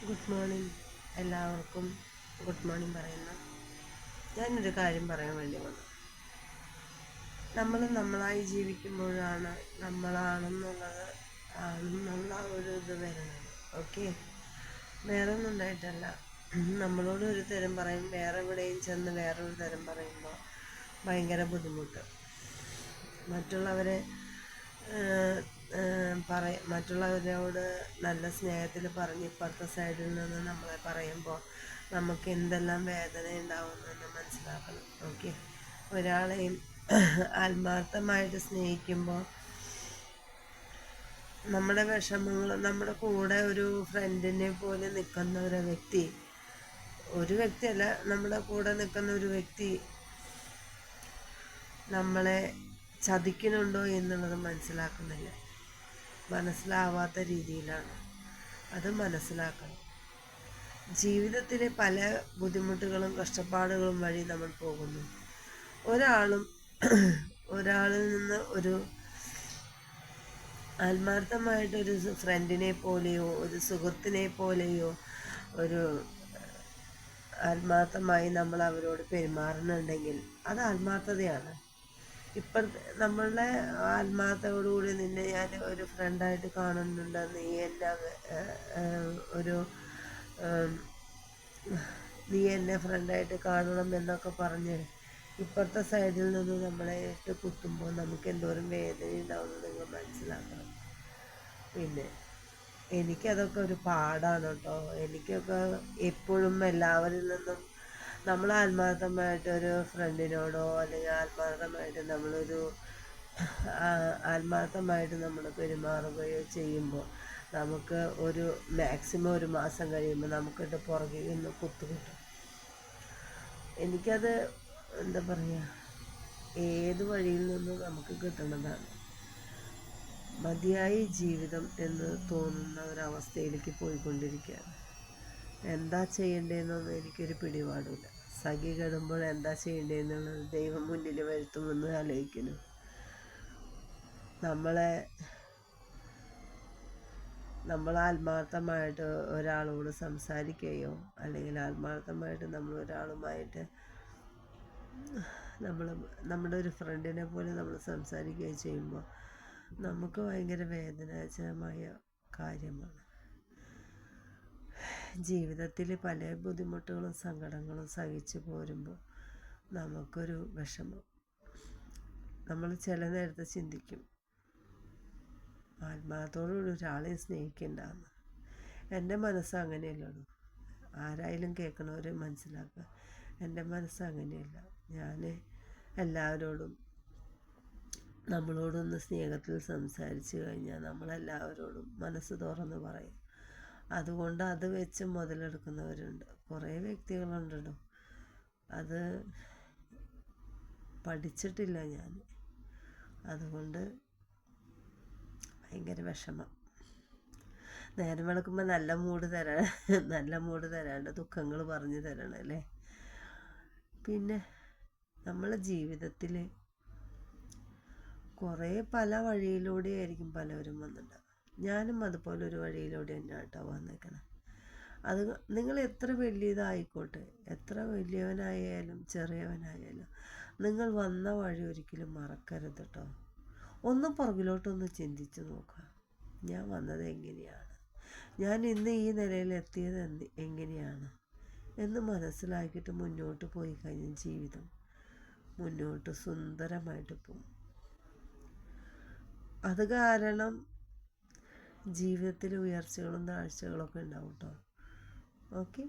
Good morning. എല്ലാവർക്കും good morning പറയുന്നു. ഞാനൊരു കാര്യം പറയാൻ വേണ്ടി വന്നു. നമ്മൾ നമ്മളായി ജീവിക്കുമ്പോഴാണ് ആണെന്നുള്ള ഒരു ഇത് വരുന്നത്. ഓക്കെ, വേറെ ഒന്നും ഉണ്ടായിട്ടല്ല. നമ്മളോട് ഒരു തരം പറയും, വേറെ എവിടെയും ചെന്ന് വേറൊരു തരം പറയുമ്പോൾ ഭയങ്കര ബുദ്ധിമുട്ട്. മറ്റുള്ളവരോട് നല്ല സ്നേഹത്തിൽ പറഞ്ഞ് ഇപ്പുറത്തെ സൈഡിൽ നിന്ന് നമ്മളെ പറയുമ്പോൾ നമുക്ക് എന്തെല്ലാം വേദന ഉണ്ടാവുമെന്ന് മനസ്സിലാക്കണം. ഓക്കെ, ഒരാളെയും ആത്മാർത്ഥമായിട്ട് സ്നേഹിക്കുമ്പോൾ നമ്മുടെ വിഷമങ്ങൾ, നമ്മുടെ കൂടെ ഒരു ഫ്രണ്ടിനെ പോലെ നിൽക്കുന്ന ഒരു വ്യക്തിയല്ല, നമ്മുടെ കൂടെ നിൽക്കുന്ന ഒരു വ്യക്തി നമ്മളെ ചതിക്കുന്നുണ്ടോ എന്നുള്ളത് മനസ്സിലാവാത്ത രീതിയിലാണ്. അത് മനസ്സിലാക്കണം. ജീവിതത്തിലെ പല ബുദ്ധിമുട്ടുകളും കഷ്ടപ്പാടുകളും വഴി നമ്മൾ പോകുന്നു. ഒരാളിൽ നിന്ന് ഒരു ആത്മാർത്ഥമായിട്ടൊരു ഫ്രണ്ടിനെ പോലെയോ ഒരു സുഹൃത്തിനെ പോലെയോ ഒരു ആത്മാർത്ഥമായി നമ്മൾ അവരോട് പെരുമാറുന്നുണ്ടെങ്കിൽ അത് ആത്മാർത്ഥതയാണ്. നമ്മളുടെ ആത്മാർത്ഥതയോടുകൂടി നിന്നെ ഞാൻ ഒരു ഫ്രണ്ടായിട്ട് കാണുന്നുണ്ട്, നീ എന്നെ ഫ്രണ്ടായിട്ട് കാണണം എന്നൊക്കെ പറഞ്ഞ് ഇപ്പുറത്തെ സൈഡിൽ നിന്ന് നമ്മളെ ഇട്ട് കുത്തുമ്പോൾ നമുക്ക് എന്തോരം വേദന ഉണ്ടാവുമെന്ന് നിങ്ങൾ മനസ്സിലാക്കണം. പിന്നെ എനിക്കതൊക്കെ ഒരു പാടാണ് കേട്ടോ. എനിക്കൊക്കെ എപ്പോഴും എല്ലാവരിൽ നിന്നും നമ്മൾ ആത്മാർത്ഥമായിട്ടൊരു ഫ്രണ്ടിനോടോ അല്ലെങ്കിൽ ആത്മാർത്ഥമായിട്ട് നമ്മൾ പെരുമാറുകയോ ചെയ്യുമ്പോൾ നമുക്ക് മാക്സിമം ഒരു മാസം കഴിയുമ്പോൾ നമുക്കിട്ട് പുറകിൽ നിന്ന് കുത്തുകിട്ടും. എനിക്കത് എന്താ പറയുക, ഏത് വഴിയിൽ നിന്നും നമുക്ക് കിട്ടുന്നതാണ്. മതിയായി ജീവിതം എന്ന് തോന്നുന്ന ഒരവസ്ഥയിലേക്ക് പോയിക്കൊണ്ടിരിക്കുകയാണ്. എന്താ ചെയ്യേണ്ടതെന്നൊന്നും എനിക്കൊരു പിടിപാടില്ല. സഖി കെടുമ്പോൾ എന്താ ചെയ്യേണ്ടതെന്നുള്ളത് ദൈവം മുന്നിൽ വരുത്തുമെന്ന് ആലോചിക്കുന്നു. നമ്മൾ ആത്മാർത്ഥമായിട്ട് ഒരാളോട് സംസാരിക്കുകയോ അല്ലെങ്കിൽ ആത്മാർത്ഥമായിട്ട് നമ്മൾ ഒരാളുമായിട്ട് നമ്മുടെ ഒരു ഫ്രണ്ടിനെ പോലെ നമ്മൾ സംസാരിക്കുകയോ ചെയ്യുമ്പോൾ നമുക്ക് ഭയങ്കര വേദനാജനകമായ കാര്യമാണ്. ജീവിതത്തിൽ പല ബുദ്ധിമുട്ടുകളും സങ്കടങ്ങളും സഹിച്ചു പോരുമ്പോൾ നമുക്കൊരു വിഷമം. നമ്മൾ ചില നേരത്തെ ചിന്തിക്കും, ആത്മാർത്ഥത്തോടുകൂടി ഒരാളെ സ്നേഹിക്കേണ്ടെന്ന്. എൻ്റെ മനസ്സ് അങ്ങനെയല്ലുള്ളൂ. ആരായാലും കേൾക്കണവർ മനസ്സിലാക്കുക, എൻ്റെ മനസ്സ് അങ്ങനെയല്ല. ഞാൻ എല്ലാവരോടും നമ്മളോടൊന്ന് സ്നേഹത്തിൽ സംസാരിച്ചു കഴിഞ്ഞാൽ നമ്മളെല്ലാവരോടും മനസ്സ് തുറന്ന് പറയും. അതുകൊണ്ട് അത് വെച്ച് മുതലെടുക്കുന്നവരുണ്ട്, കുറേ വ്യക്തികളുണ്ടല്ലോ. അത് പഠിച്ചിട്ടില്ല ഞാൻ. അതുകൊണ്ട് ഭയങ്കര വിഷമം. നേരം വെളുക്കുമ്പോൾ നല്ല മൂഡ് തരാണ്ട് ദുഃഖങ്ങൾ പറഞ്ഞു തരണം അല്ലേ. പിന്നെ നമ്മളെ ജീവിതത്തിൽ പല വഴിയിലൂടെ ആയിരിക്കും പലവരും വന്നിട്ടുണ്ടാവുക. ഞാനും അതുപോലെ ഒരു വഴിയിലൂടെ തന്നെയാണ് കേട്ടോ വന്നേക്കണം. അത് നിങ്ങൾ എത്ര വലിയതായിക്കോട്ടെ, എത്ര വലിയവനായാലും ചെറിയവനായാലും നിങ്ങൾ വന്ന വഴി ഒരിക്കലും മറക്കരുത് കേട്ടോ. ഒന്ന് പുറകിലോട്ടൊന്ന് ചിന്തിച്ച് നോക്കുക. ഞാൻ വന്നത് എങ്ങനെയാണ്, ഞാൻ ഇന്ന് ഈ നിലയിലെത്തിയത് എങ്ങനെയാണ് എന്ന് മനസ്സിലാക്കിയിട്ട് മുന്നോട്ട് പോയി കഴിഞ്ഞാൽ ജീവിതം മുന്നോട്ട് സുന്ദരമായിട്ട് പോകും. അത് കാരണം ജീവിതത്തിൽ ഉയർച്ചകളും താഴ്ചകളൊക്കെ ഉണ്ടാവും കേട്ടോ. ഓക്കെ.